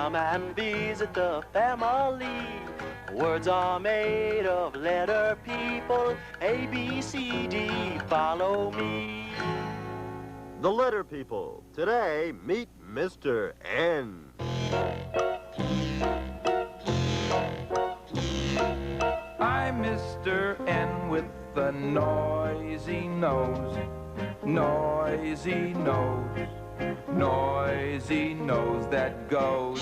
Come and visit the family. Words are made of letter people. A, B, C, D, follow me. The letter people. Today, meet Mr. N. I'm Mr. N with the noisy nose. Noisy nose. Noisy nose that goes.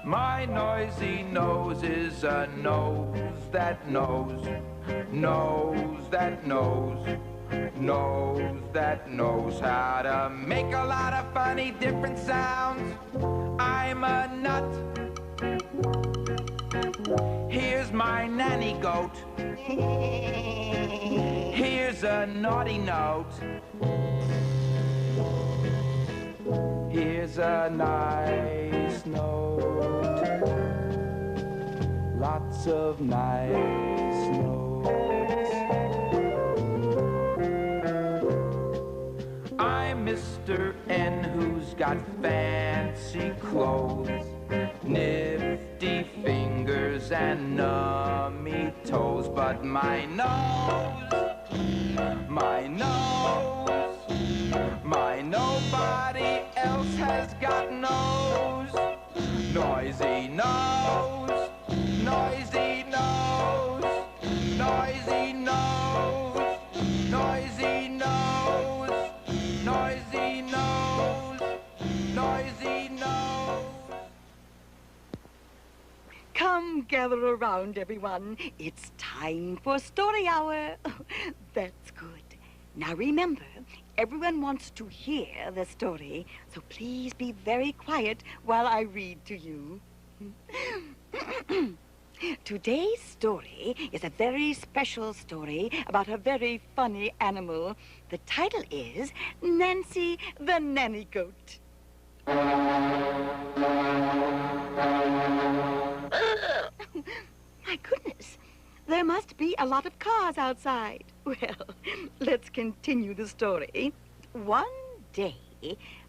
My noisy nose is a nose that knows. Knows that knows. Knows that knows how to make a lot of funny different sounds. I'm a nut. Here's my nanny goat. Here's a naughty note. Here's a nice note. Lots of nice notes. I'm Mr. N who's got fancy clothes, nifty fingers and nummy toes, but my nose, nobody else has got nose. Noisy nose, noisy nose, noisy nose, noisy nose, noisy nose, noisy nose. Come gather around, everyone. It's time for story hour. That's good. Now remember, everyone wants to hear the story, so please be very quiet while I read to you. Today's story is a very special story about a very funny animal. The title is Nancy the Nanny Goat. My goodness, there must be a lot of cars outside. Well, let's continue the story. One day,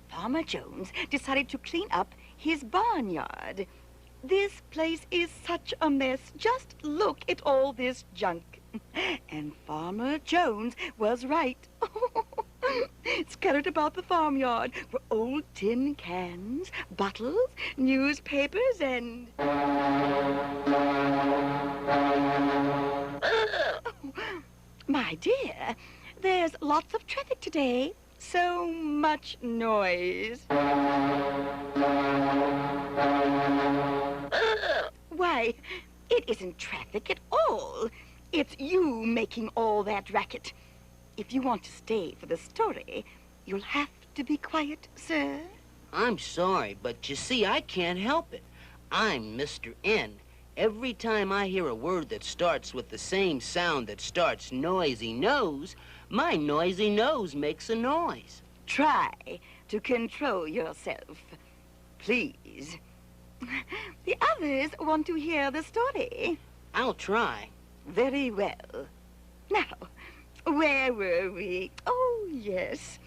Farmer Jones decided to clean up his barnyard. This place is such a mess. Just look at all this junk. And Farmer Jones was right. Scattered about the farmyard were old tin cans, bottles, newspapers, and... My dear, there's lots of traffic today. So much noise. Why, it isn't traffic at all. It's you making all that racket. If you want to stay for the story, you'll have to be quiet, sir. I'm sorry, but you see, I can't help it. I'm Mr. N. Every time I hear a word that starts with the same sound that starts noisy nose, my noisy nose makes a noise. Try to control yourself, please. The others want to hear the story. I'll try. Very well. Now, where were we? Oh, yes.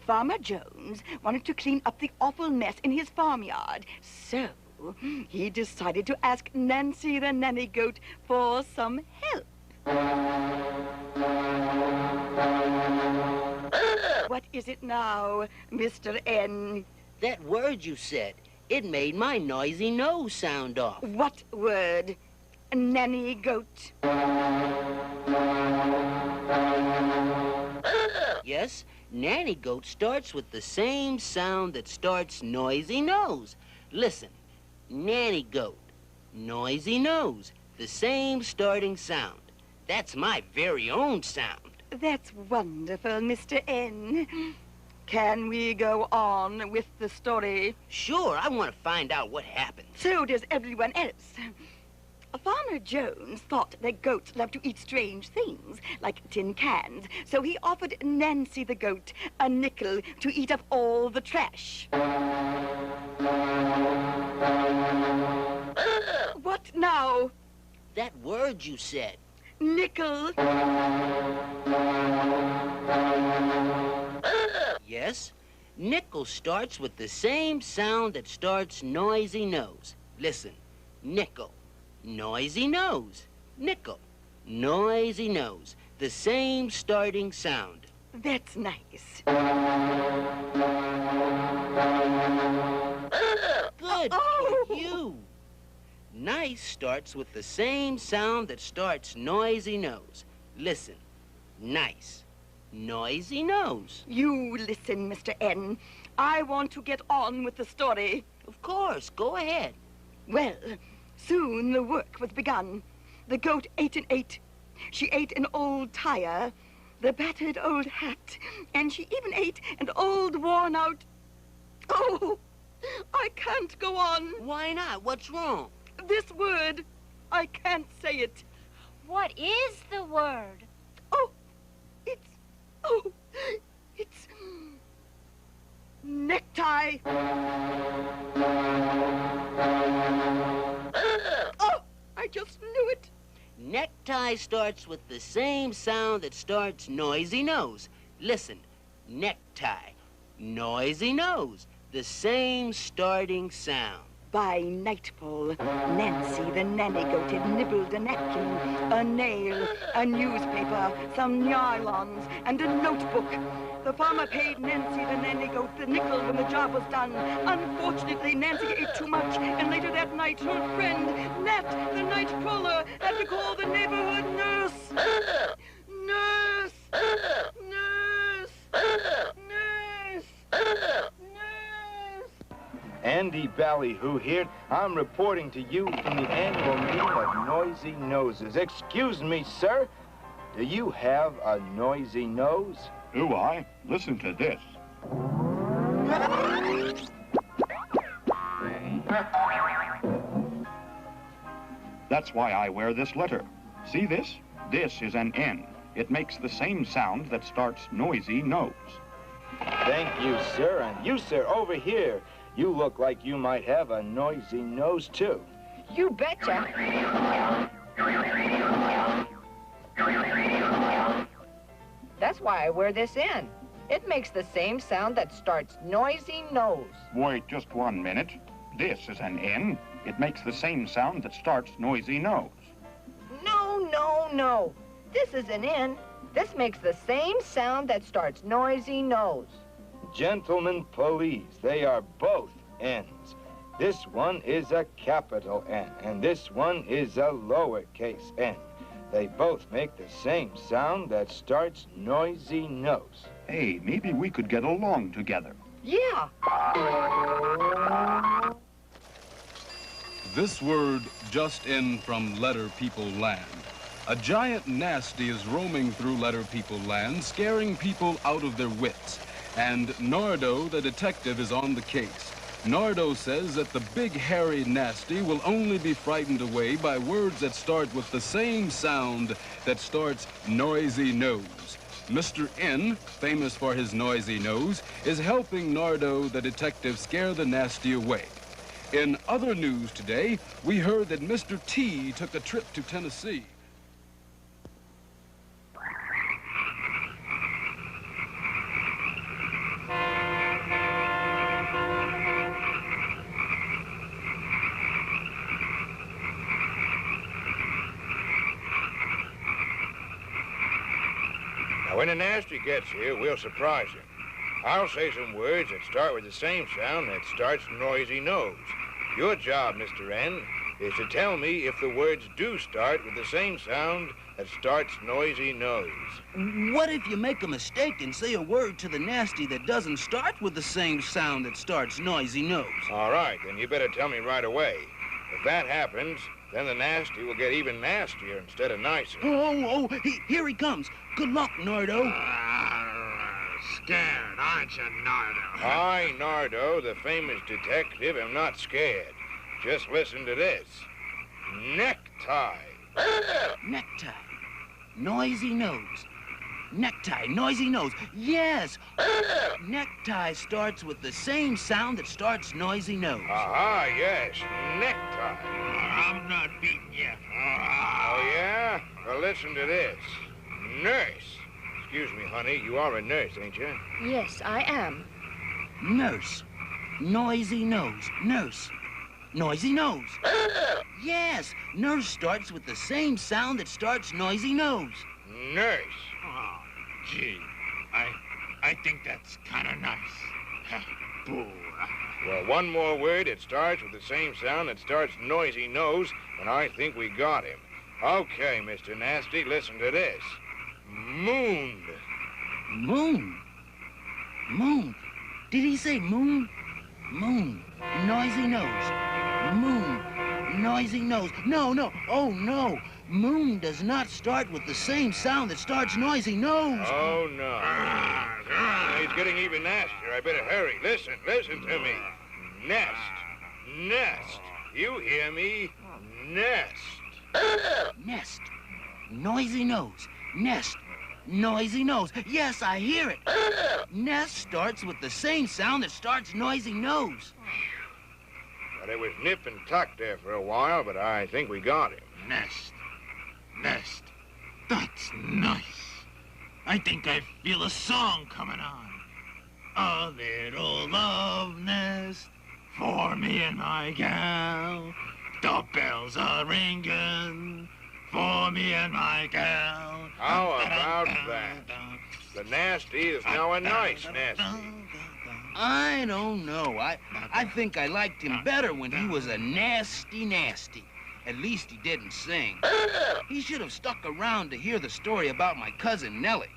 Farmer Jones wanted to clean up the awful mess in his farmyard, so he decided to ask Nancy the Nanny Goat for some help. What is it now, Mr. N? That word you said, it made my noisy nose sound off. What word? Nanny Goat. Yes, Nanny Goat starts with the same sound that starts noisy nose. Listen, Nanny Goat, noisy nose, the same starting sound. That's my very own sound. That's wonderful, Mr. N. Can we go on with the story? Sure, I want to find out what happened. So does everyone else. Farmer Jones thought that goats love to eat strange things, like tin cans, so he offered Nancy the goat a nickel to eat up all the trash. What now? That word you said. Nickel. Yes, Nickel starts with the same sound that starts noisy nose. Listen, nickel, noisy nose, nickel, noisy nose. The same starting sound. That's nice. Good for you. Nice starts with the same sound that starts noisy nose. Listen, nice, noisy nose. You listen, Mr. N. I want to get on with the story. Of course, go ahead. Well, soon the work was begun. The goat ate and ate. She ate an old tire, the battered old hat, and she even ate an old worn-out... Oh, I can't go on. Why not? What's wrong? This word, I can't say it. What is the word? It's necktie. Oh, I just knew it. Necktie starts with the same sound that starts noisy nose. Listen, necktie, noisy nose, the same starting sound. By nightfall, Nancy the nanny goat had nibbled a napkin, a nail, a newspaper, some nylons, and a notebook. The farmer paid Nancy the nanny goat the nickel when the job was done. Unfortunately, Nancy ate too much, and later that night, her friend, Nat the night crawler, had to call the neighborhood nurse. Nurse! Nurse! Nurse! Nurse! Andy Ballyhoo here. I'm reporting to you from the annual meeting of Noisy Noses. Excuse me, sir. Do you have a noisy nose? Do I? Listen to this. That's why I wear this letter. See this? This is an N. It makes the same sound that starts noisy nose. Thank you, sir. And you, sir, over here. You look like you might have a noisy nose, too. You betcha. That's why I wear this in. It makes the same sound that starts noisy nose. Wait just 1 minute. This is an N. It makes the same sound that starts noisy nose. No, no, no. This is an N. This makes the same sound that starts noisy nose. Gentlemen police, they are both N's. This one is a capital N, and this one is a lowercase n. They both make the same sound that starts noisy nose. Hey, maybe we could get along together. Yeah. This word just in from Letter People Land. A giant nasty is roaming through Letter People Land, scaring people out of their wits. And Nardo, the detective, is on the case. Nardo says that the big hairy nasty will only be frightened away by words that start with the same sound that starts noisy nose. Mr. N, famous for his noisy nose, is helping Nardo, the detective, scare the nasty away. In other news today, we heard that Mr. T took a trip to Tennessee. Now, when the nasty gets here, we'll surprise him. I'll say some words that start with the same sound that starts noisy nose. Your job, Mr. N, is to tell me if the words do start with the same sound that starts noisy nose. What if you make a mistake and say a word to the nasty that doesn't start with the same sound that starts noisy nose? All right, then you better tell me right away. If that happens, then the nasty will get even nastier instead of nicer. Here he comes. Good luck, Nardo. Scared, aren't you, Nardo? I, Nardo, the famous detective, am not scared. Just listen to this. Necktie. Necktie. Noisy nose. Necktie, noisy nose. Yes! Necktie starts with the same sound that starts noisy nose. Aha, yes, necktie. I'm not beating you. Oh, yeah? Well, listen to this. Nurse. Excuse me, honey, you are a nurse, ain't you? Yes, I am. Nurse. Noisy nose. Nurse. Noisy nose. Yes, nurse starts with the same sound that starts noisy nose. Nurse. Oh, gee, I think that's kind of nice. Boo. Well, one more word that starts with the same sound that starts noisy nose, and I think we got him. Okay, Mr. Nasty, listen to this. Moon. Moon. Moon. Did he say moon? Moon. Noisy nose. Moon. Noisy nose. No, no. Oh, no. Moon does not start with the same sound that starts noisy nose. Oh, no. He's getting even nastier. I better hurry. Listen to me. Nest. Nest. You hear me? Nest. Nest. Noisy nose. Nest. Noisy nose. Yes, I hear it. Nest starts with the same sound that starts noisy nose. Well, it was nip and tuck there for a while, but I think we got him. Nest. Nest. That's nice. I think I feel a song coming on. A little love nest for me and my gal. The bells are ringing for me and my gal. How about that? The Nasty is now a nice Nasty. I don't know. I think I liked him better when he was a nasty nasty. At least he didn't sing. He should have stuck around to hear the story about my cousin Nellie.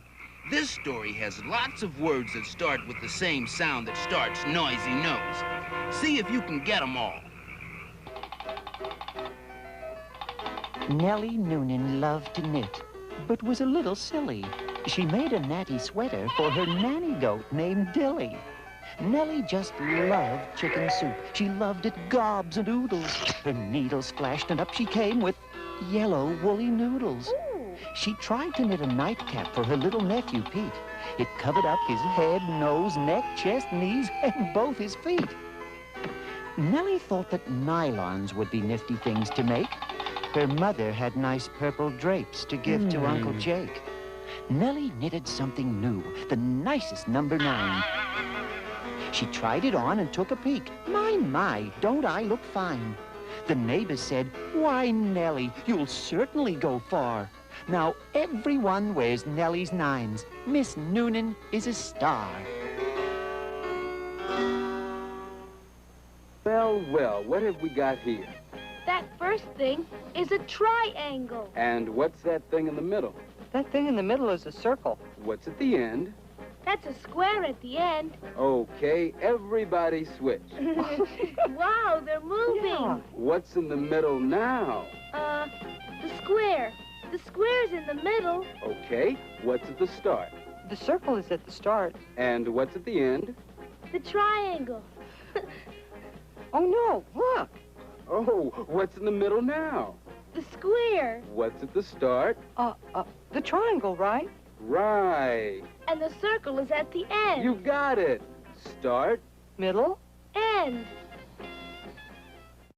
This story has lots of words that start with the same sound that starts noisy nose. See if you can get them all. Nellie Noonan loved to knit, but was a little silly. She made a natty sweater for her nanny goat named Dilly. Nellie just loved chicken soup. She loved it gobs and oodles. Her needles flashed and up she came with yellow woolly noodles. Ooh. She tried to knit a nightcap for her little nephew Pete. It covered up his head, nose, neck, chest, knees, and both his feet. Nellie thought that nylons would be nifty things to make. Her mother had nice purple drapes to give to Uncle Jake. Nellie knitted something new, the nicest number 9. She tried it on and took a peek. My, don't I look fine? The neighbors said, why, Nellie, you'll certainly go far. Now everyone wears Nellie's 9s. Miss Noonan is a star. Well, well, what have we got here? That first thing is a triangle. And what's that thing in the middle? That thing in the middle is a circle. What's at the end? That's a square at the end. Okay, everybody switch. Wow, they're moving. Yeah. What's in the middle now? The square. The square's in the middle. Okay, what's at the start? The circle is at the start. And what's at the end? The triangle. Oh, no, look. Oh, what's in the middle now? The square. What's at the start? The triangle, right? Right. And the circle is at the end. You got it. Start. Middle. End.